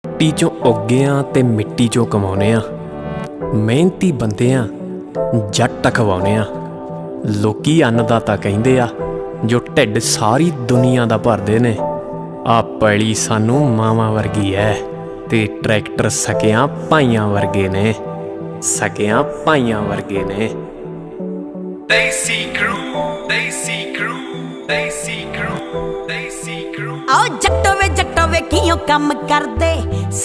ਮਿੱਟੀ ਚੋਂ ਉੱਗੇ ਆਂ ਤੇ ਮਿੱਟੀ ਚੋਂ ਕਮਾਉਨੇ ਆ। ਮਿਹਨਤੀ ਬੰਦੇ ਆ, ਜੱਟ ਖਵਾਉਨੇ ਆ। ਲੋਕੀ ਅੰਨਦਾਤਾ ਕਹਿੰਦੇ ਆ, ਜੋ ਢਿੱਡ ਸਾਰੀ ਦੁਨੀਆ ਦਾ ਭਰਦੇ ਨੇ। ਆ ਪੈਲੀ ਸਾਨੂੰ ਮਾਵਾਂ ਵਰਗੀ ਐ ਤੇ ਟਰੈਕਟਰ ਸਕਿਆਂ ਭਾਈਆਂ ਵਰਗੇ ਨੇ, ਸਕਿਆਂ ਭਾਈਆਂ ਵਰਗੇ ਨੇ। Desi crew, Desi crew, Desi crew, Desi crew। आओ जट्टो वे कियों कम कर दे।